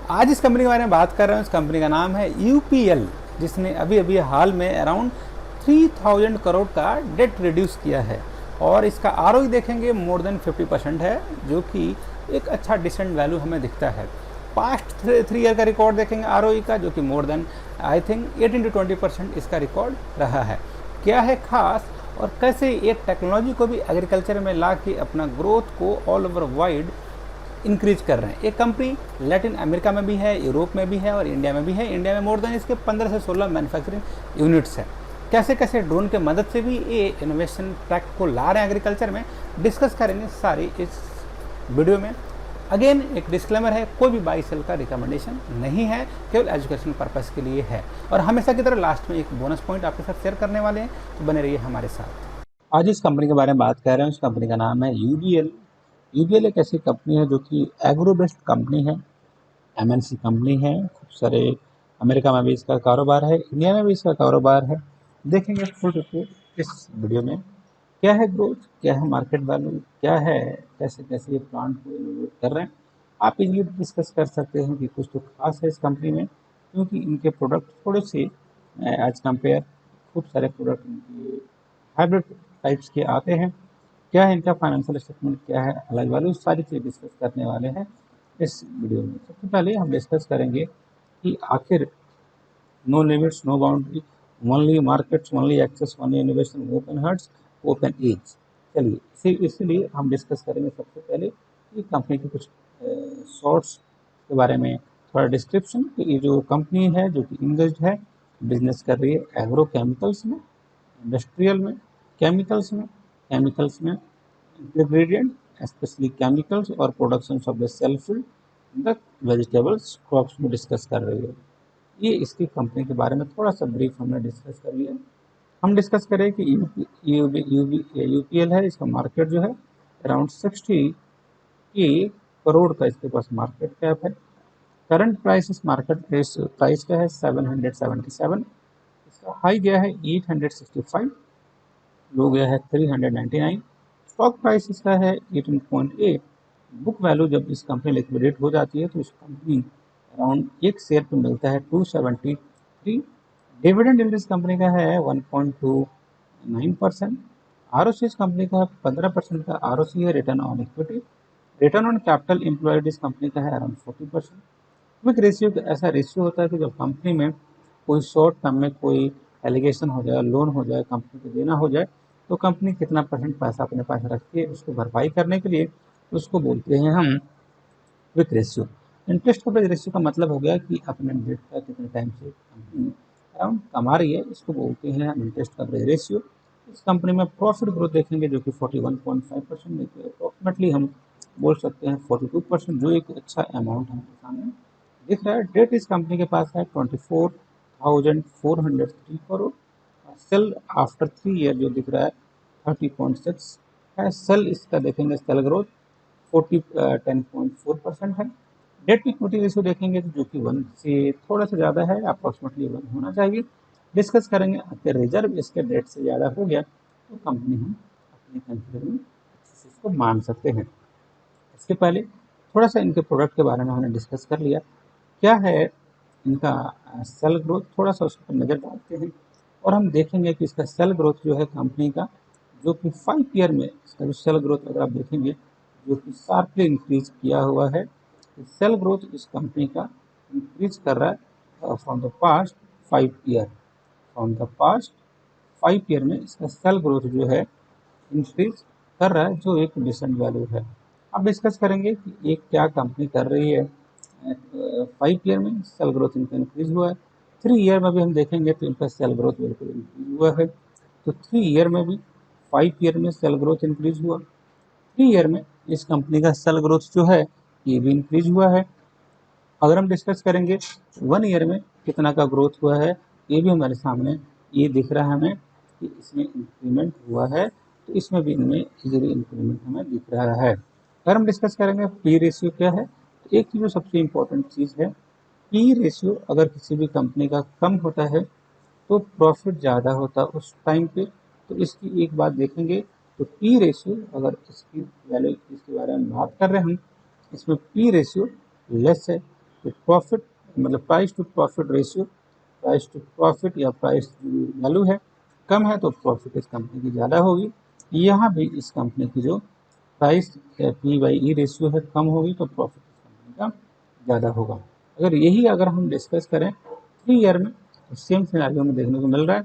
आज इस कंपनी के बारे में बात कर रहे हैं। इस कंपनी का नाम है यूपीएल, जिसने अभी अभी हाल में अराउंड 3000 करोड़ का डेट रिड्यूस किया है और इसका आरओई देखेंगे मोर देन 50% है, जो कि एक अच्छा डिसेंट वैल्यू हमें दिखता है। पास्ट 3 ईयर का रिकॉर्ड देखेंगे आरओई का, जो कि more than I think 18 to 20% इसका रिकॉर्ड रहा है। क्या है खास और कैसे एक टेक्नोलॉजी को भी एग्रीकल्चर में ला के अपना ग्रोथ को ऑल ओवर वाइड इंक्रीज कर रहे हैं। ये कंपनी लैटिन अमेरिका में भी है, यूरोप में भी है और इंडिया में भी है। इंडिया में मोर देन इसके 15 से 16 मैन्युफैक्चरिंग यूनिट्स हैं। कैसे कैसे ड्रोन के मदद से भी ये इनोवेशन ट्रैक को ला रहे हैं एग्रीकल्चर में, डिस्कस करेंगे सारी इस वीडियो में। अगेन एक डिस्क्लेमर है, कोई भी बाई सेल का रिकमेंडेशन नहीं है, केवल एजुकेशन पर्पस के लिए है। और हमेशा की तरह लास्ट में एक बोनस पॉइंट आपके साथ शेयर करने वाले हैं, तो बने रहिए हमारे साथ। आज इस कंपनी के बारे में बात कर रहे हैं। उस कंपनी का नाम है यूबीएल। यूबीएल एक ऐसी कंपनी है जो कि एग्रो बेस्ड कंपनी है, एमएनसी कंपनी है। खूब सारे अमेरिका में भी इसका कारोबार है, इंडिया में भी इसका कारोबार है। देखेंगे फुल रिपोर्ट इस वीडियो में। क्या है ग्रोथ, क्या है मार्केट वैल्यू, क्या है कैसे कैसे ये प्लांट को इनोवेट कर रहे हैं। आप इजीली डिस्कस कर सकते हैं कि कुछ तो खास है इस कंपनी में, क्योंकि इनके प्रोडक्ट थोड़े से एज कंपेयर खूब सारे प्रोडक्ट इनके हाइब्रिड टाइप्स के आते हैं। क्या है इनका फाइनेंशियल स्टेटमेंट, क्या है अलग वैल्यू, सारी चीज़ डिस्कस करने वाले हैं इस वीडियो में। सबसे पहले हम डिस्कस करेंगे कि आखिर no limits no boundary, only markets only access only innovation, open hearts OpenAg. चलिए इसीलिए हम डिस्कस करेंगे सबसे पहले कि कंपनी के कुछ शॉर्ट्स के बारे में, थोड़ा डिस्क्रिप्शन कि ये जो कंपनी है जो कि इंगेज्ड है, बिजनेस कर रही है एग्रो केमिकल्स में, इंडस्ट्रियल में, केमिकल्स में इंग्रेडिएंट स्पेशली केमिकल्स और production of the self field the vegetables crops में डिस्कस कर रही है। ये इसकी कंपनी के बारे में थोड़ा सा ब्रीफ हमने डिस्कस कर लिया। हम डिस्कस करें कि यूपीएल है, इसका मार्केट जो है अराउंड 60 करोड़ का इसके पास मार्केट कैप है। करंट प्राइस इस मार्केट प्राइस का है 777। इसका हाई गया है 865, लो गया है 399। स्टॉक प्राइस इसका है 18.8। बुक वैल्यू जब इस कंपनी लिक्विडेट हो जाती है तो इस कंपनी अराउंड एक शेयर पे मिलता है 273। डिविडेंड इस कंपनी का है 1.29%। आरओसी इस कंपनी का 15% का आरओसी है, return on equity. Return on capital employed इस कंपनी का है अराउंड 40%। क्विक रेशियो ऐसा रेशियो होता है कि जब कंपनी में कोई शॉर्ट टर्म में कोई एलिगेशन हो जाए, लोन हो जाए, कंपनी को देना हो जाए, तो कंपनी कितना परसेंट पैसा अपने पास रखती है, उसको भरपाई करने के लिए उसको बोलते हैं हम quick ratio. Interest coverage ratio का मतलब हो गया कि अपने डेट का कितने टाइम से कंपनी अराउंड कमा रही है, इसको बोलते हैं हम इंटरेस्ट कवरेज रेशियो। इस कंपनी में प्रॉफिट ग्रोथ देखेंगे जो कि 41.5% देखिए, अप्रोक्सीमेटली हम बोल सकते हैं 42%, जो एक अच्छा अमाउंट हमारे सामने दिख रहा है। डेट इस कंपनी के पास है 24,403 करोड़। सेल आफ्टर 3 ईयर जो दिख रहा है 30.6 है। सेल इसका देखेंगे सेल ग्रोथ 10.4% है। डेट इक्विटी रेशियो देखेंगे तो जो कि 1 से थोड़ा सा ज़्यादा है, अप्रोक्सीमेटली 1 होना चाहिए। डिस्कस करेंगे अगर रिजर्व इसके डेट से ज़्यादा हो गया तो कंपनी हम अपने कंसिडर में इसको मान सकते हैं। इसके पहले थोड़ा सा इनके प्रोडक्ट के बारे में हमने डिस्कस कर लिया। क्या है इनका सेल ग्रोथ, थोड़ा सा उस पर नज़र डालते हैं और हम देखेंगे कि इसका सेल ग्रोथ जो है कंपनी का, जो कि 5 ईयर में इसका जो सेल ग्रोथ अगर आप देखेंगे जो कि शार्पली इंक्रीज किया हुआ है। सेल ग्रोथ इस कंपनी का इंक्रीज कर रहा है from the past 5 year. From the past 5 year में इसका सेल ग्रोथ जो है इंक्रीज कर रहा है, जो एक डिसेंट वैल्यू है। अब डिस्कस करेंगे कि ये क्या कंपनी कर रही है। 5 ईयर में सेल ग्रोथ इनका इंक्रीज हुआ है। 3 ईयर में भी हम देखेंगे तो इनका सेल ग्रोथ बिल्कुल इंक्रीज हुआ है। तो 3 ईयर में भी 5 ईयर में सेल ग्रोथ इंक्रीज हुआ। 3 ईयर में इस कंपनी का सेल ग्रोथ जो है ये भी इंक्रीज हुआ है। अगर हम डिस्कस करेंगे 1 ईयर में कितना का ग्रोथ हुआ है, ये भी हमारे सामने ये दिख रहा है हमें कि इसमें इंक्रीमेंट हुआ है, तो इसमें भी इनमें इजीली इंक्रीमेंट हमें दिख रहा है। अगर हम डिस्कस करेंगे पी रेशियो क्या है, तो एक चीज़ जो सबसे इम्पोर्टेंट चीज़ है, पी रेशियो अगर किसी भी कंपनी का कम होता है तो प्रॉफिट ज़्यादा होता है उस टाइम पे। तो इसकी एक बात देखेंगे तो पी रेशियो, अगर इसकी वैल्यू इसके बारे में बात कर रहे हैं हम, इसमें पी रेशियो लेस है तो प्रॉफिट मतलब price to profit ratio, price to profit या प्राइस वैल्यू है कम है तो प्रॉफिट इस कंपनी की ज़्यादा होगी। यहाँ भी इस कंपनी की जो प्राइस P/E रेशियो है कम होगी तो प्रॉफिट इस कंपनी का ज़्यादा होगा। अगर हम डिस्कस करें 3 ईयर में, तो सेम सिनेरियो में देखने को मिल रहा है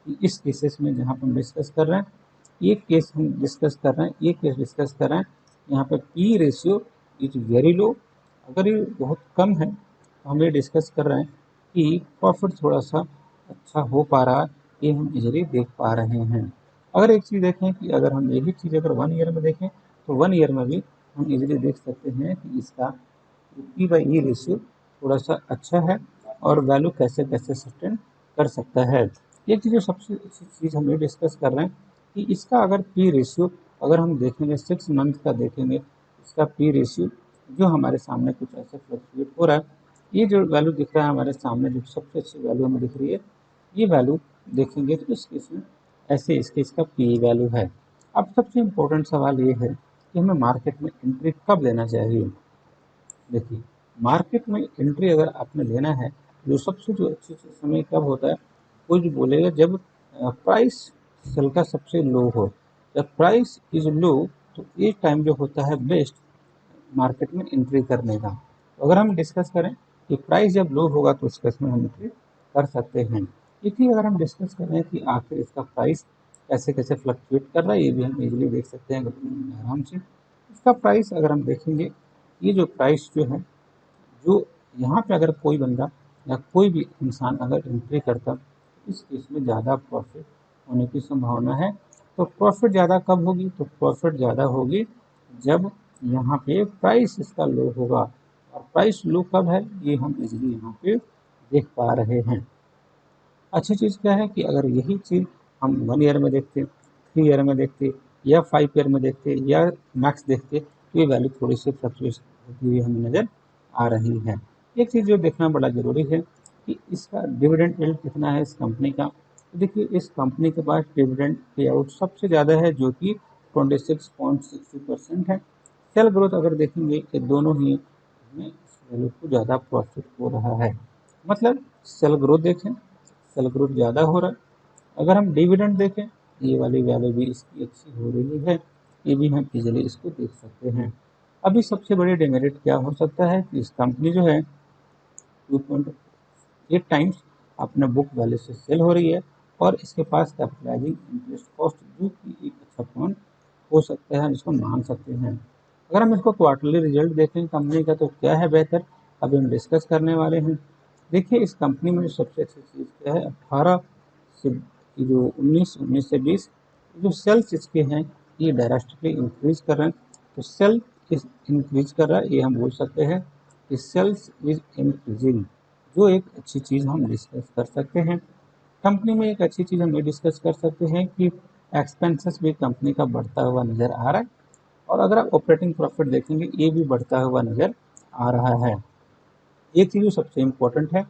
कि इस केसेस में जहाँ पर हम डिस्कस कर रहे हैं, ये केस डिस्कस कर रहे हैं, यहाँ पे P ratio is very low. अगर ये बहुत कम है तो हम ये डिस्कस कर रहे हैं कि प्रॉफिट थोड़ा सा अच्छा हो पा रहा है, ये हम इजीली देख पा रहे हैं। अगर एक चीज़ देखें कि अगर हम यही चीज़ अगर 1 ईयर में देखें तो 1 ईयर में भी हम इजीली देख सकते हैं कि इसका P/E रेशियो थोड़ा सा अच्छा है और वैल्यू कैसे कैसे सस्टेन कर सकता है। एक चीज़ जो सबसे अच्छी चीज़ हम ये डिस्कस कर रहे हैं कि इसका अगर P रेशियो अगर हम देखेंगे 6 मंथ का देखेंगे, इसका P रेशियो जो हमारे सामने कुछ ऐसे फ्लक्चुएट हो रहा है, ये जो वैल्यू दिख रहा है हमारे सामने जो सबसे अच्छी वैल्यू हमें दिख रही है, ये वैल्यू देखेंगे तो इस केस में ऐसे इसका P वैल्यू है। अब सबसे इम्पोर्टेंट सवाल ये है कि हमें मार्केट में एंट्री कब लेना चाहिए। देखिए, मार्केट में एंट्री अगर आपने लेना है, जो सबसे जो अच्छी समय कब होता है, कोई भी बोलेगा जब प्राइस सेल का सबसे लो हो। जब प्राइस इज लो तो ये टाइम जो होता है बेस्ट मार्केट में एंट्री करने का। तो अगर हम डिस्कस करें कि प्राइस जब लो होगा तो उस केस में हम एंट्री कर सकते हैं। इसी अगर हम डिस्कस करें कि आखिर इसका प्राइस कैसे कैसे फ्लक्चुएट कर रहा है, ये भी हम इजीली देख सकते हैं आराम से। इसका प्राइस अगर हम देखेंगे, ये जो प्राइस जो है, जो यहाँ पे अगर कोई बंदा या कोई भी इंसान अगर एंट्री करता तो इस केस में ज़्यादा प्रॉफिट होने की संभावना है। तो प्रॉफिट ज़्यादा कब होगी, तो प्रॉफिट ज़्यादा होगी जब यहाँ पे प्राइस इसका लो होगा। और प्राइस लो कब है ये हम इजीली यहाँ पे देख पा रहे हैं। अच्छी चीज़ क्या है कि अगर यही चीज़ हम 1 ईयर में देखते, 3 ईयर में देखते या 5 ईयर में देखते या मैक्स देखते तो ये वैल्यू थोड़ी सी फ्लक्चुएट होती हुई हमें नज़र आ रही है। एक चीज़ जो देखना बड़ा ज़रूरी है कि इसका डिविडेंड यील्ड कितना है इस कंपनी का। तो देखिए, इस कंपनी के पास डिविडेंड पे आउट सबसे ज़्यादा है जो कि 26.60% है। सेल ग्रोथ अगर देखेंगे कि दोनों ही में इस वैल्यू को ज़्यादा प्रॉफिट हो रहा है। मतलब सेल ग्रोथ देखें, सेल ग्रोथ ज़्यादा हो रहा है। अगर हम डिविडेंड देखें, ये वाली वैल्यू भी इसकी अच्छी हो रही है, ये भी हम इजीली इसको देख सकते हैं। अभी सबसे बड़ी डिमेरिट क्या हो सकता है कि इस कंपनी जो है 2.8 टाइम्स अपने बुक वैल्यू से सेल हो रही है और इसके पास कैपिटलाइजिंग इंटरेस्ट कॉस्ट जो कि एक अच्छा पॉइंट हो सकता है, हम इसको मान सकते हैं। अगर हम इसको क्वार्टरली रिजल्ट देखें कंपनी का तो क्या है बेहतर, अभी हम डिस्कस करने वाले हैं। देखिए, इस कंपनी में जो सबसे अच्छी चीज़ क्या है, 18 से जो 19 से 20 जो सेल्स इसके हैं ये ड्रास्टिकली इंक्रीज कर रहे हैं। तो सेल इंक्रीज कर रहा है, ये हम बोल सकते हैं कि सेल्स इज इंक्रीजिंग, जो एक अच्छी चीज़ हम डिस्कस कर सकते हैं। कंपनी में एक अच्छी चीज़ हम ये डिस्कस कर सकते हैं कि एक्सपेंसेस भी कंपनी का बढ़ता हुआ नज़र आ रहा है और अगर आप ऑपरेटिंग प्रॉफिट देखेंगे ये भी बढ़ता हुआ नज़र आ रहा है। एक चीज़ जो सबसे इम्पोर्टेंट है,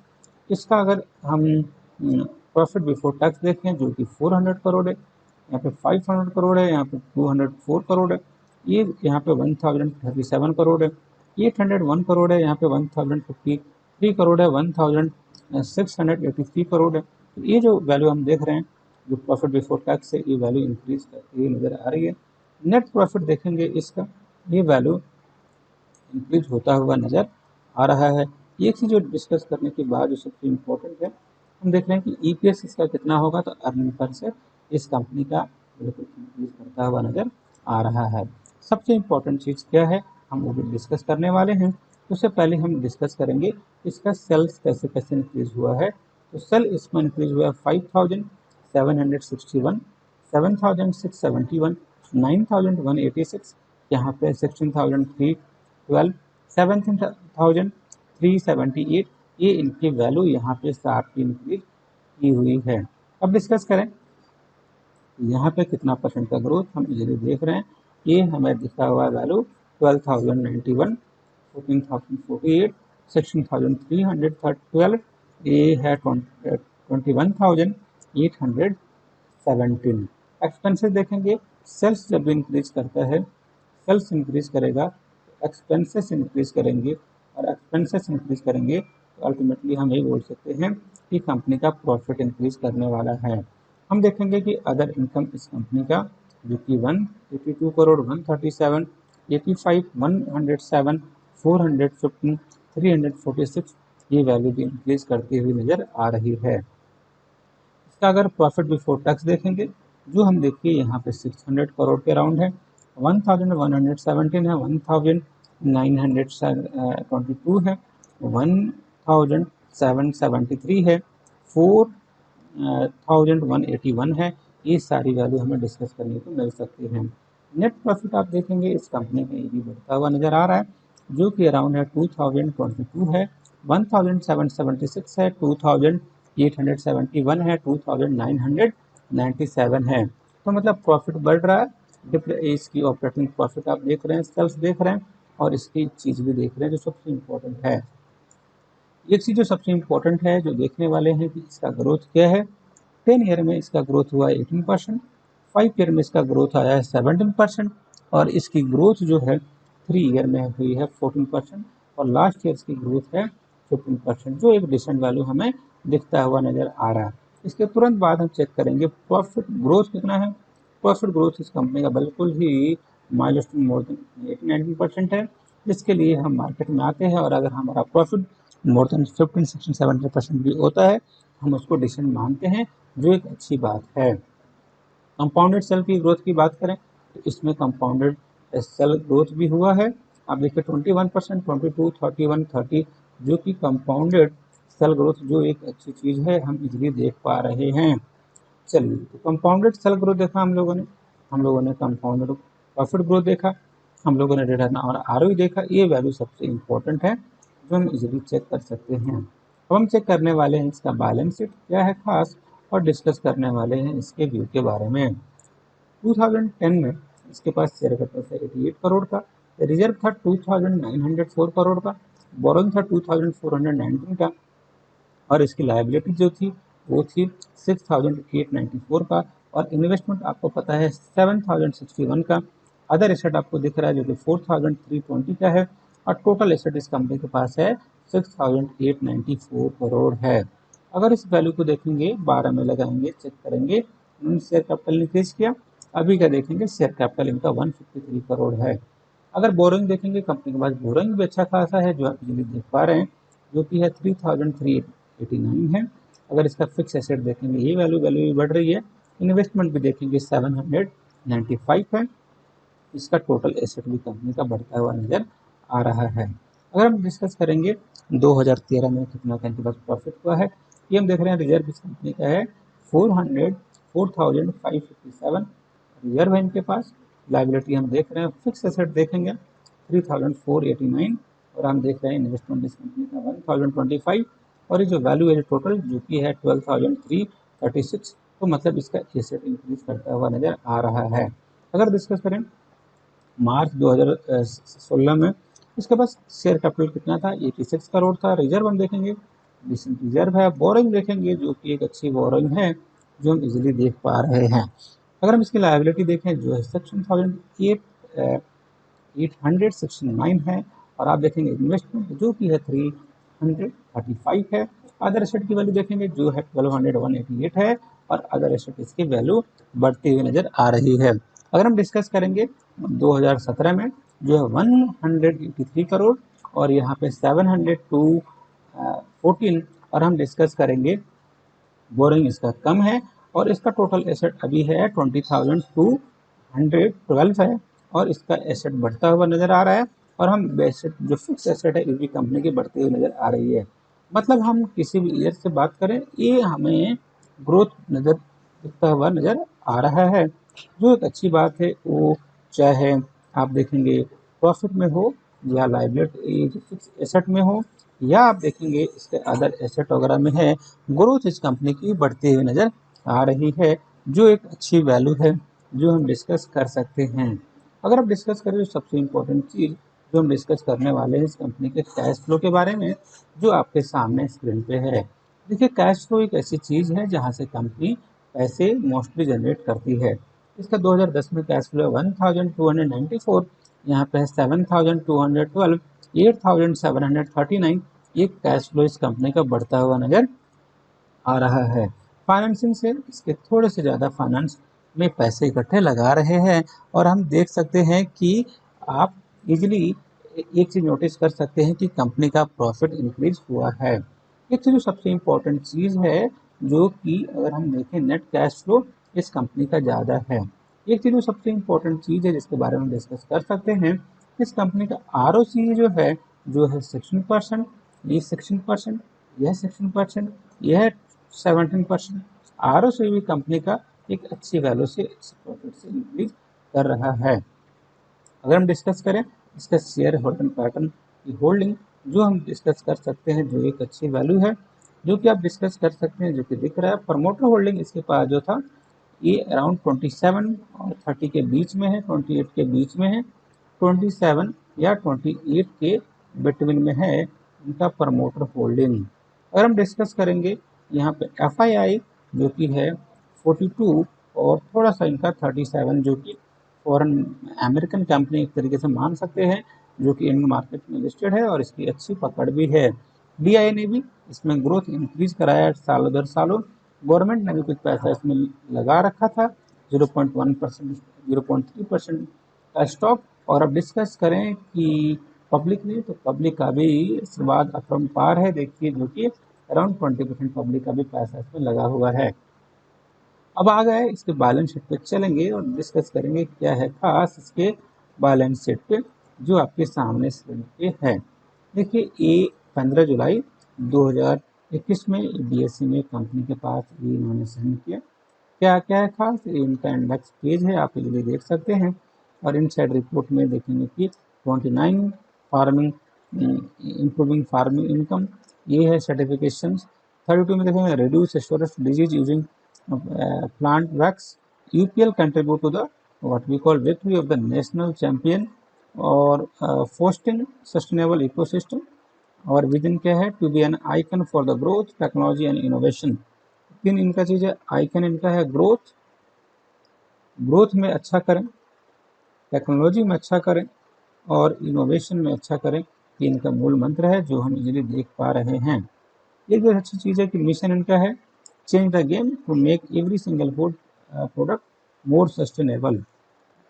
इसका अगर हम प्रॉफिट बिफोर टैक्स देखें जो कि 400 करोड़ है, यहाँ पे 500 करोड़ है, यहाँ पे 204 करोड़ है, ये यहाँ पे 1037 करोड़ है, 801 करोड़ है, यहाँ पे 1053 करोड़ है, 1683 करोड़ है। तो ये जो वैल्यू हम देख रहे हैं जो प्रॉफिट बिफोर टैक्स है, ये वैल्यू इंक्रीज करती हुई नज़र आ रही है। नेट प्रॉफिट देखेंगे इसका, ये वैल्यू इंक्रीज होता हुआ नज़र आ रहा है। एक चीज़ जो डिस्कस करने के बाद जो सबसे इम्पोर्टेंट है, हम देख रहे हैं कि EPS इसका कितना होगा, तो अर्निंग पर से इस कंपनी का बिल्कुल इंक्रीज करता हुआ नज़र आ रहा है। सबसे इम्पोर्टेंट चीज़ क्या है हम वो भी डिस्कस करने वाले हैं। उससे पहले हम डिस्कस करेंगे इसका सेल्स कैसे कैसे इंक्रीज हुआ है। तो सेल इसमें इंक्रीज हुआ है 5761, 7671, 9186, यहाँ पे 16312, 17378, ये इनकी वैल्यू यहाँ पे 7 की इंक्रीज की हुई है। अब डिस्कस करें यहाँ पे कितना परसेंट का ग्रोथ हम इजीली देख रहे हैं। ये हमें दिखा हुआ वैल्यू 12,091, 14,048, 16,312, ये है 21,817। एक्सपेंसेस देखेंगे, सेल्स जब इंक्रीज करता है, सेल्स इंक्रीज करेगा तो एक्सपेंसेस इंक्रीज करेंगे और एक्सपेंसेस इंक्रीज करेंगे तो अल्टीमेटली हम ये बोल सकते हैं कि कंपनी का प्रॉफिट इंक्रीज करने वाला है। हम देखेंगे कि अदर इनकम इस कंपनी का जो कि 182 करोड़, 137, 85, 107, 415, 346 ये वैल्यू भी इंक्रीज करती हुई नजर आ रही है। इसका अगर प्रॉफिट बिफोर टैक्स देखेंगे जो हम देखिए यहाँ पे 600 करोड़ के अराउंड है, 1117 है, 1922 है, 1773 है, 4181 है। ये सारी वैल्यू हमें डिस्कस करने को मिल सकती है। नेट प्रॉफिट आप देखेंगे इस कंपनी का ये भी बढ़ता हुआ नजर आ रहा है जो कि अराउंड है 2022 है, 1776 है, 2871 है, 2997 है। तो मतलब प्रॉफिट बढ़ रहा है। इसकी ऑपरेटिंग प्रॉफिट आप देख रहे हैं, सेल्स देख रहे हैं और इसकी चीज भी देख रहे हैं जो सबसे इम्पोर्टेंट है। एक चीज जो सबसे इम्पोर्टेंट है जो देखने वाले हैं कि इसका ग्रोथ क्या है। 10 ईयर में इसका ग्रोथ हुआ है 18%, 5 ईयर में इसका ग्रोथ आया है 17% और इसकी ग्रोथ जो है 3 ईयर में हुई है 14% और लास्ट ईयर की ग्रोथ है 15%, जो एक डिसेंट वैल्यू हमें दिखता हुआ नजर आ रहा है। इसके तुरंत बाद हम चेक करेंगे प्रॉफिट ग्रोथ कितना है। प्रॉफिट ग्रोथ इस कंपनी का बिल्कुल ही माइलस्टोन मोर देन 89% है, जिसके लिए हम मार्केट में आते हैं और अगर हमारा प्रॉफिट मोर देन 15, 16, 17% भी होता है हम उसको डिसेंट मानते हैं, जो एक अच्छी बात है। कंपाउंडेड सेल की ग्रोथ की बात करें तो इसमें कंपाउंडेड सेल ग्रोथ भी हुआ है। आप देखिए 21%, 22, 31, 30 जो कि कंपाउंडेड सेल ग्रोथ जो एक अच्छी चीज़ है हम इजीली देख पा रहे हैं। चलिए तो कंपाउंडेड सेल ग्रोथ देखा हम लोगों ने कंपाउंडेड प्रॉफिट ग्रोथ देखा, हम लोगों ने रिटर्न और आरओई देखा। ये वैल्यू सबसे इम्पोर्टेंट है जो हम इजीली चेक कर सकते हैं। अब हम चेक करने वाले हैं इसका बैलेंस शीट क्या है खास और डिस्कस करने वाले हैं इसके व्यू के बारे में। 2010 में इसके पास शेयर कैपिटल था 88 करोड़ का, रिजर्व था 2904 करोड़ का, बोरोइंग था 2419 का और इसकी लायबिलिटी जो थी वो थी 6894 का और इन्वेस्टमेंट आपको पता है 7061 का। अदर एसेट आपको दिख रहा है जो कि 4320 का है और टोटल एसेट इस कंपनी के पास है 6894 करोड़ है। अगर इस वैल्यू को देखेंगे 12 में लगाएंगे चेक करेंगे शेयर कैपिटल इंक्रीज किया, अभी का देखेंगे शेयर कैपिटल इनका 153 करोड़ है। अगर बोरोइंग देखेंगे कंपनी के पास बोरोइंग भी अच्छा खासा है जो आप इजीली देख पा रहे हैं जो कि है 3389 है। अगर इसका फिक्स एसेट देखेंगे ये वैल्यू भी बढ़ रही है। इन्वेस्टमेंट भी देखेंगे 795 है। इसका टोटल एसेट भी कंपनी का बढ़ता हुआ नजर आ रहा है। अगर हम डिस्कस करेंगे 2013 में कितना का इनके पास प्रॉफिट हुआ है, ये हम देख रहे हैं रिजर्व इस कंपनी का है 4557 रिजर्व है इनके पास। लाइबिलिटी हम देख रहे हैं, फिक्स एसेट देखेंगे 3489 और हम देख रहे हैं इन्वेस्टमेंट इस कंपनी का 1025 और ये जो वैल्यू है टोटल जो कि है 12336, तो मतलब इसका एसेट इंक्रीज करता हुआ नजर आ रहा है। अगर डिस्कस करें मार्च 2016 में इसके पास शेयर कैपिटल कितना था 86 करोड़ था। रिजर्व हम देखेंगे रिजर्व है। बोरोइंग देखेंगे जो कि एक अच्छी बोरोइंग है जो हम इजीली देख पा रहे हैं। अगर हम इसकी लायबिलिटी देखें जो है 869 है और आप देखेंगे इन्वेस्टमेंट जो कि है 335 है। अदर एसेट की वैल्यू देखेंगे जो है 12188 है और अदर एसेट इसकी वैल्यू बढ़ती हुई नजर आ रही है। अगर हम डिस्कस करेंगे 2017 में जो है 183 करोड़ और यहाँ पे 714 और हम डिस्कस करेंगे बोरिंग इसका कम है और इसका टोटल एसेट अभी है 20,212 है और इसका एसेट बढ़ता हुआ नजर आ रहा है और हम बेसिक जो फिक्स एसेट है इसकी कंपनी की बढ़ती हुई नजर आ रही है। मतलब हम किसी भी ईयर से बात करें ये हमें ग्रोथ नजर दिखता हुआ नजर आ रहा है, जो एक अच्छी बात है। वो चाहे आप देखेंगे प्रॉफिट में हो या लाइबिलिटी फिक्स एसेट में हो या आप देखेंगे इसके अदर एसेट वगैरह में है, ग्रोथ इस कंपनी की बढ़ती हुई नजर आ रही है, जो एक अच्छी वैल्यू है जो हम डिस्कस कर सकते हैं। अगर आप डिस्कस करें तो सबसे इम्पोर्टेंट चीज़ जो हम डिस्कस करने वाले हैं इस कंपनी के कैश फ्लो के बारे में, जो आपके सामने स्क्रीन पे है। देखिए कैश फ्लो एक ऐसी चीज़ है जहाँ से कंपनी पैसे मोस्टली जनरेट करती है। इसका 2010 में कैश फ्लो 1294 यहाँ पे है 7,212, 8,739, ये कैश फ्लो इस कंपनी का बढ़ता हुआ नजर आ रहा है। फाइनेंसिंग से इसके थोड़े से ज़्यादा फाइनेंस में पैसे इकट्ठे लगा रहे हैं, और हम देख सकते हैं कि आप इजीली एक चीज़ नोटिस कर सकते हैं कि कंपनी का प्रॉफिट इंक्रीज हुआ है। एक चीज़ जो सबसे इम्पोर्टेंट चीज़ है, जो कि अगर हम देखें नेट कैश फ्लो इस कंपनी का ज़्यादा है। एक चीज़ जो सबसे इम्पोर्टेंट चीज़ है जिसके बारे में डिस्कस कर सकते हैं, इस कंपनी का ROCE जो है 16%, ये 16%, यह 16%, यह 17%। ROCE भी कंपनी का एक अच्छी वैल्यू से प्रॉफिट से इंक्रीज कर रहा है। अगर हम डिस्कस करें इसका शेयर होल्डिंग पैटर्न की होल्डिंग, जो हम डिस्कस कर सकते हैं, जो एक अच्छी वैल्यू है जो कि आप डिस्कस कर सकते हैं, जो कि दिख रहा है। प्रमोटर होल्डिंग इसके पास जो था ये अराउंड 27 और 30 के बीच में है, 28 के बीच में है, 27 या 28 के बिटवीन में है इनका प्रमोटर होल्डिंग। अगर हम डिस्कस करेंगे यहाँ पे FII जो कि है 42 और थोड़ा सा इनका 37, जो कि फॉरेन अमेरिकन कंपनी एक तरीके से मान सकते हैं, जो कि इंडियन मार्केट में लिस्टेड है और इसकी अच्छी पकड़ भी है। DI ने भी इसमें ग्रोथ इंक्रीज कराया सालों दर सालों। गवर्नमेंट ने भी कुछ पैसा इसमें लगा रखा था, 0.1%, 0.3% का स्टॉक। और अब डिस्कस करें कि पब्लिक ने, तो पब्लिक का भी इसके बाद अपरंपार है, देखिए, जो कि अराउंड 20% पब्लिक का भी पैसा इसमें लगा हुआ है। अब आ गए इसके बैलेंस शीट पे चलेंगे और डिस्कस करेंगे क्या है खास इसके बैलेंस शीट पे, जो आपके सामने स्क्रीन पे है। देखिए, ये 15 जुलाई 2021 में BSE में कंपनी के पास ये इन्होंने साइन किया। क्या क्या है खास, ये इनका इंडेक्स पेज है, आप इजीली देख सकते हैं। और इनसाइड रिपोर्ट में देखेंगे कि 29 फार्मिंग इंप्रूविंग फार्मिंग इनकम, ये है सर्टिफिकेशन। 32 में देखेंगे reduce storage disease using plant wax. UPL contribute to the what we call victory of the national champion और fostering sustainable ecosystem। और विजन क्या है, to be an icon for the growth technology and innovation. तीन इनका चीज है, icon इनका है ग्रोथ, ग्रोथ में अच्छा करें, टेक्नोलॉजी में अच्छा करें और इनोवेशन में अच्छा करें, ये इनका मूल मंत्र है जो हम इजीली देख पा रहे हैं। एक जो अच्छी चीज़ है कि मिशन इनका है change the game to make every single food product more sustainable.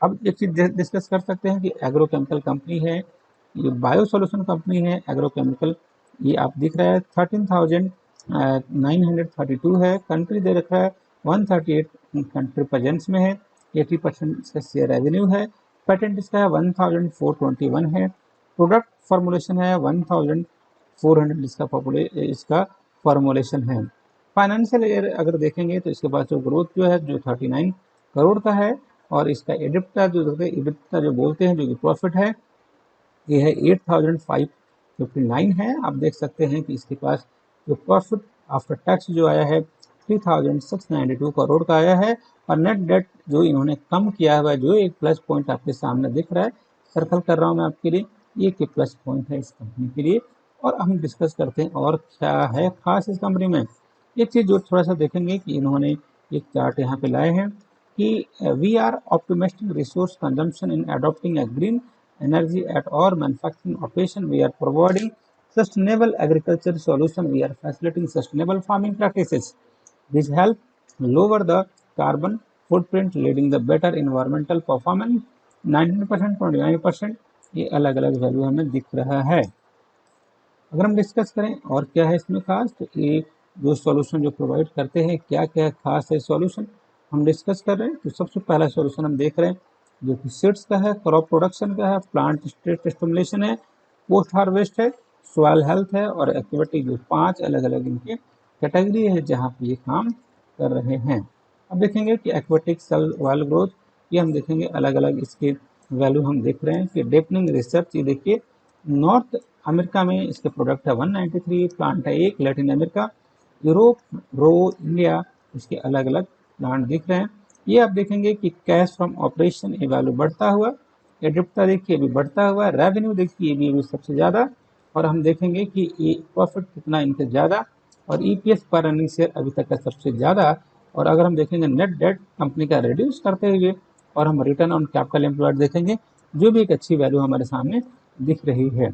अब एक चीज डिस्कस कर सकते हैं कि एग्रोकेमिकल कंपनी है, ये बायो सॉल्यूशन कंपनी है एग्रोकेमिकल। ये आप दिख रहा है 13,932 है, कंट्री दे रखा है 138 कंट्री प्रेजेंस में है, 80% इसका शेयर रेवेन्यू है। पेटेंट इसका है 1421 है, प्रोडक्ट फॉर्मुलेशन है 1400 इसका फॉर्मुलेशन है। फाइनेंशियल ईयर अगर देखेंगे तो इसके पास जो ग्रोथ जो है जो 39 करोड़ का है, और इसका एडिप्टा जो बोलते हैं, जो कि प्रॉफिट है, ये है 8,559 है। आप देख सकते हैं कि इसके पास जो प्रॉफिट आफ्टर टैक्स जो आया है 3,692 करोड़ का आया है। और नेट डेट जो इन्होंने कम किया हुआ है, जो एक प्लस पॉइंट आपके सामने दिख रहा है, सर्कल कर रहा हूँ मैं आपके लिए, ये एक प्लस पॉइंट है इस कंपनी के लिए। और हम डिस्कस करते हैं और क्या है खास इस कंपनी में। एक चीज़ जो थोड़ा सा देखेंगे कि इन्होंने एक चार्ट यहाँ पे लाए हैं कि we are optimistic resource consumption in adopting a green energy at our manufacturing operation. We are providing sustainable agriculture solution. We are facilitating sustainable farming practices. This help lower the carbon footprint, leading the better environmental performance. 19%, 29% ये अलग अलग value हमें दिख रहा है। अगर हम discuss करें और क्या है इसमें खास, तो ये जो सॉल्यूशन जो प्रोवाइड करते हैं, क्या क्या खास है सॉल्यूशन हम डिस्कस कर रहे हैं। तो सबसे पहला सॉल्यूशन हम देख रहे हैं जो कि सीड्स का है, क्रॉप प्रोडक्शन का है, प्लांट स्टेट स्टिमुलेशन है, पोस्ट हार्वेस्ट है, सॉइल हेल्थ है और एक्टिविटी, जो 5 अलग अलग इनके कैटेगरी है जहाँ पे ये काम कर रहे हैं। अब देखेंगे कि एक्वेटिक सेल वाल ग्रोथ, ये हम देखेंगे अलग अलग इसके वैल्यू हम देख रहे हैं कि डेपनिंग रिसर्च, ये देखिए नॉर्थ अमेरिका में इसके प्रोडक्ट है 193 प्लांट है, एक लैटिन अमेरिका, यूरोप, रो, इंडिया, इसके अलग अलग प्लांट दिख रहे हैं। ये आप देखेंगे कि कैश फ्रॉम ऑपरेशन ये वैल्यू बढ़ता हुआ, एडिप्टा देखिए अभी बढ़ता हुआ, रेवेन्यू देखिए ये भी सबसे ज़्यादा, और हम देखेंगे कि ये प्रॉफिट कितना इनके ज़्यादा, और EPS पर अर्निंग शेयर अभी तक का सबसे ज़्यादा। और अगर हम देखेंगे नेट डेट कंपनी का रिड्यूस करते हुए, और हम रिटर्न ऑन कैपिटल एम्प्लॉयड देखेंगे जो भी एक अच्छी वैल्यू हमारे सामने दिख रही है।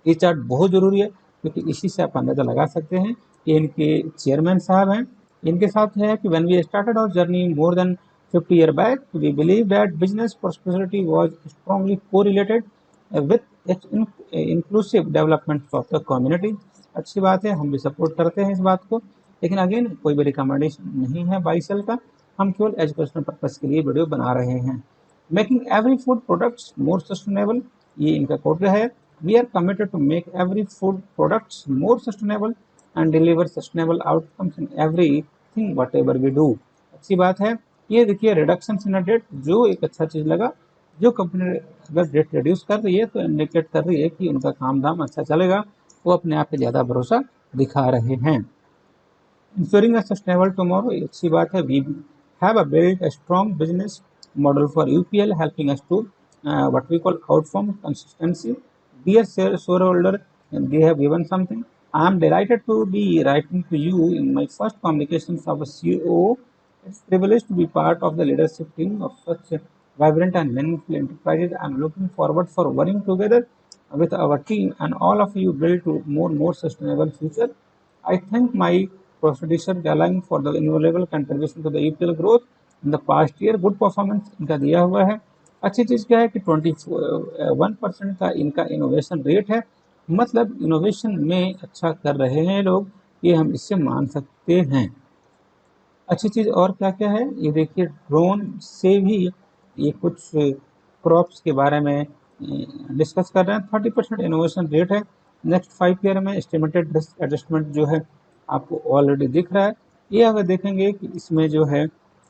ये चार्ट बहुत ज़रूरी है क्योंकि इसी से आप अंदाज़ा लगा सकते हैं कि इनके चेयरमैन साहब हैं। इनके साथ है कि when we started our journey more than 50 year back, we believe that business prosperity was strongly correlated with inclusive development of the community. अच्छी बात है, हम भी सपोर्ट करते हैं इस बात को, लेकिन अगेन कोई भी रिकमेंडेशन नहीं है बाई सेल का, हम केवल एजुकेशनल पर्पज के लिए वीडियो बना रहे हैं। Making every food products more sustainable, ये इनका कोट है। We are committed to make every food products more sustainable and deliver sustainable outcomes in everything whatever we do। अच्छी बात है। ये देखिए रिडक्शन इन डेट, जो एक अच्छा चीज़ लगा, जो कंपनी अगर डेट रिड्यूस कर रही है तो इंडिकेट कर रही है कि उनका काम धाम अच्छा चलेगा, वो अपने आप पे ज़्यादा भरोसा दिखा रहे हैं। इंश्योरिंग अ सस्टेनेबल टुमारो, अच्छी बात है। We have a build a strong business model for UPL helping us to what we call outperform consistency. Dear shareholder, they have given something. I am delighted to be writing to you in my first communications of a CEO. It's a privilege to be part of the leadership team of such vibrant and meaningful enterprises. I am looking forward for working together with our team and all of you build to more sustainable future. I thank my predecessor Galang for the invaluable contribution to the EPL growth in the past year. Good performance इनका दिया हुआ है। अच्छी चीज़ क्या है कि 21% का इनका इनोवेशन रेट है, मतलब इनोवेशन में अच्छा कर रहे हैं लोग, ये हम इससे मान सकते हैं। अच्छी चीज़ और क्या क्या है, ये देखिए ड्रोन से भी ये कुछ क्रॉप्स के बारे में डिस्कस कर रहे हैं। 30% इनोवेशन रेट है नेक्स्ट 5 ईयर में। एस्टिमेटेड रिस्क एडजस्टमेंट जो है आपको ऑलरेडी दिख रहा है। ये अगर देखेंगे कि इसमें जो है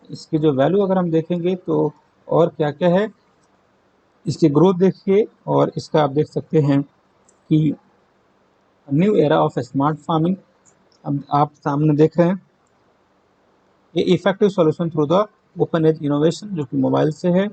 इसकी जो वैल्यू अगर हम देखेंगे तो और क्या क्या है, इसकी ग्रोथ देखिए, और इसका आप देख सकते हैं कि new era of smart farming अब आप सामने देख रहे हैं। ये effective solution through the OpenAg innovation जो कि मोबाइल से है।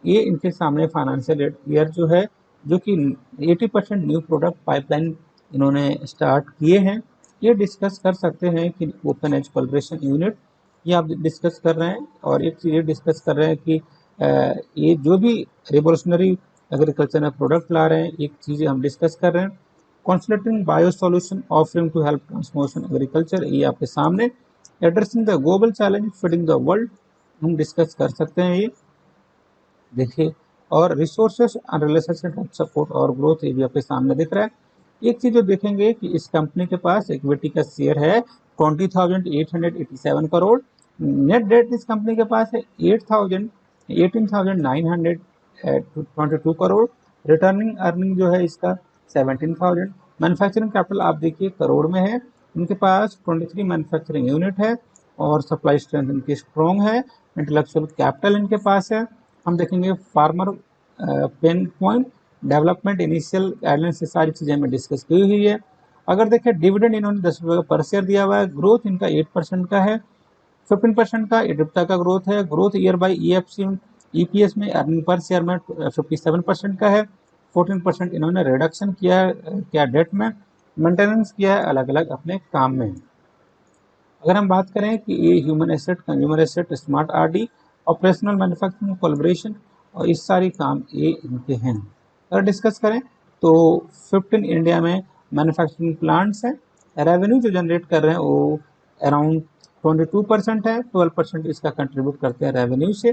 ये इनके सामने फाइनेंशियल ईयर जो है, जो कि 80% न्यू प्रोडक्ट पाइपलाइन इन्होंने स्टार्ट किए हैं। ये डिस्कस कर सकते हैं कि ओपन एज कोलैबोरेशन यूनिट ये आप डिस्कस कर रहे हैं, और एक चीज़ ये डिस्कस कर रहे हैं कि ये जो भी रिवोल्यूशनरी एग्रीकल्चर में प्रोडक्ट ला रहे हैं, एक चीज़ हम डिस्कस कर रहे हैं। Concentrating bio solution offering to help transformation agriculture, ये आपके सामने। Addressing the global challenge feeding the world, हम डिस्कस कर सकते हैं ये देखिए। और रिसोर्सेस एंड रिलेशनशिप सपोर्ट और ग्रोथ, ये भी आपके सामने दिख रहा है। एक चीज़ जो देखेंगे कि इस कंपनी के पास इक्विटी का शेयर है 20,887 करोड़। नेट डेट इस कंपनी के पास है 18,922 करोड़। रिटर्निंग अर्निंग जो है इसका 17,000। मैन्युफैक्चरिंग कैपिटल आप देखिए करोड़ में है। इनके पास 23 मैन्युफैक्चरिंग यूनिट है और सप्लाई स्ट्रेंथ इनकी स्ट्रॉन्ग है। इंटेलेक्चुअल कैपिटल इनके पास है। हम देखेंगे farmer pain point development initial guidelines, ये सारी चीज़ें हमें डिस्कस की हुई है। अगर देखें डिविडेंड इन्होंने 10 रुपये पर शेयर दिया हुआ है। ग्रोथ इनका 8% का है, 15% का एडिप्टा का ग्रोथ है। Growth year by EFC EPS में अर्निंग पर शेयर में 57% का है। 14% इन्होंने रिडक्शन किया है क्या डेट में, मेंटेनेंस किया है अलग अलग अपने काम में। अगर हम बात करें कि ये human asset, consumer asset, smart RD, operational manufacturing, collaboration, और इस सारी काम ये इनके हैं। अगर डिस्कस करें तो 15 इंडिया में मैन्युफैक्चरिंग प्लांट्स हैं। रेवेन्यू जो जनरेट कर रहे हैं वो अराउंड 22% है। 12% इसका कंट्रीब्यूट करते हैं रेवेन्यू से।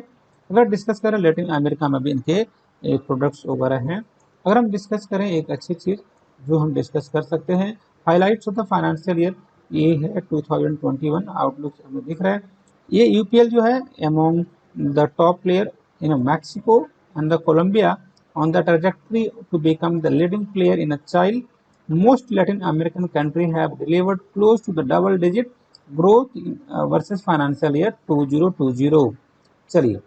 अगर डिस्कस करें लैटिन अमेरिका में भी इनके प्रोडक्ट्स वगैरह हैं। अगर हम डिस्कस करें एक अच्छी चीज़ जो हम डिस्कस कर सकते हैं, highlights of the financial year, ये है 2021 आउटलुक हमें दिख रहा है। ये यूपीएल जो है among the top player in Mexico and the Colombia on the trajectory to become the leading player in a child. Most Latin American countries have delivered close to the double-digit growth versus financial year 2020। चलिए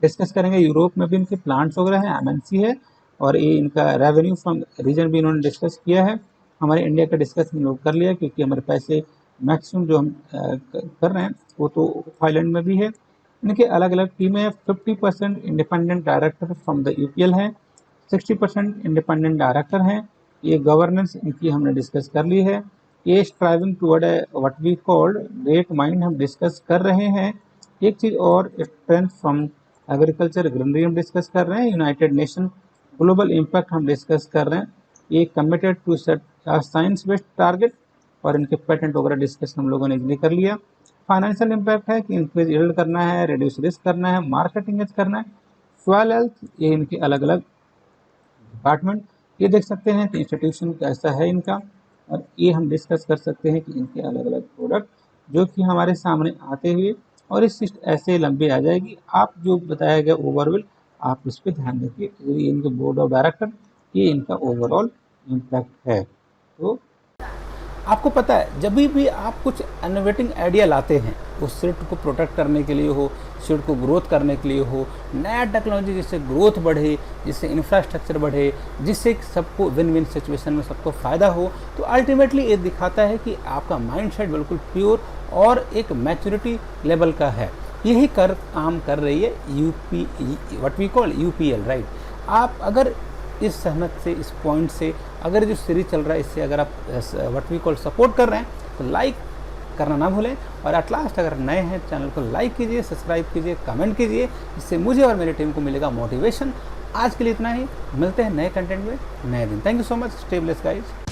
discuss करेंगे। Europe में भी इनके plants वगैरह हैं, MNC है, और ये इनका रेवेन्यू फ्रॉम रीजन भी इन्होंने डिस्कस किया है। हमारे इंडिया का डिस्कस हम लोग कर लिया क्योंकि हमारे पैसे मैक्सिमम जो हम कर रहे हैं वो तो थाईलैंड में भी है। इनके अलग अलग टीमें हैं। 50% independent director from the UPL हैं, 60% इंडिपेंडेंट डायरेक्टर हैं। ये गवर्नेंस इनकी हमने डिस्कस कर ली है। ये striving toward what we called great mind हम डिस्कस कर रहे हैं। एक चीज़ और, स्ट्रेंथ फ्रॉम एग्रीकल्चर ग्रीनरी हम डिस्कस कर रहे हैं, यूनाइटेड नेशन ग्लोबल इम्पैक्ट हम डिस्कस कर रहे हैं, ये committed to set science based target, और इनके पेटेंट वगैरह डिस्कस हम लोगों ने इजली कर लिया। फाइनेंशियल इम्पैक्ट है कि इंक्रीज यील्ड करना है, रिड्यूस रिस्क करना है, मार्केटिंग करना है। सॉइल हेल्थ, ये इनके अलग अलग डिपार्टमेंट ये देख सकते हैं कि इंस्टीट्यूशन कैसा है इनका, और ये हम डिस्कस कर सकते हैं कि इनके अलग अलग प्रोडक्ट जो कि हमारे सामने आते हुए, और इस लिस्ट ऐसे लंबी आ जाएगी। आप जो बताया गया ओवरऑल आप इस पर ध्यान रखिए, ये इनके बोर्ड ऑफ डायरेक्टर, ये इनका ओवरऑल इम्पैक्ट है। तो आपको पता है जब भी आप कुछ इनोवेटिंग आइडिया लाते हैं, उस सीड को प्रोटेक्ट करने के लिए हो, सीड को ग्रोथ करने के लिए हो, नया टेक्नोलॉजी जिससे ग्रोथ बढ़े, जिससे इंफ्रास्ट्रक्चर बढ़े, जिससे सबको विन विन सिचुएशन में सबको फ़ायदा हो, तो अल्टीमेटली ये दिखाता है कि आपका माइंडसेट बिल्कुल प्योर और एक मैच्योरिटी लेवल का है। यही काम कर रही है what we call UPL, right. आप अगर इस सहमत से, इस पॉइंट से, अगर जो सीरीज चल रहा है इससे अगर आप व्हाट वी कॉल सपोर्ट कर रहे हैं तो लाइक करना ना भूलें, और एट लास्ट अगर नए हैं चैनल को लाइक कीजिए, सब्सक्राइब कीजिए, कमेंट कीजिए, इससे मुझे और मेरी टीम को मिलेगा मोटिवेशन। आज के लिए इतना ही, मिलते हैं नए कंटेंट में नए दिन। Thank you so much, stay blessed guys.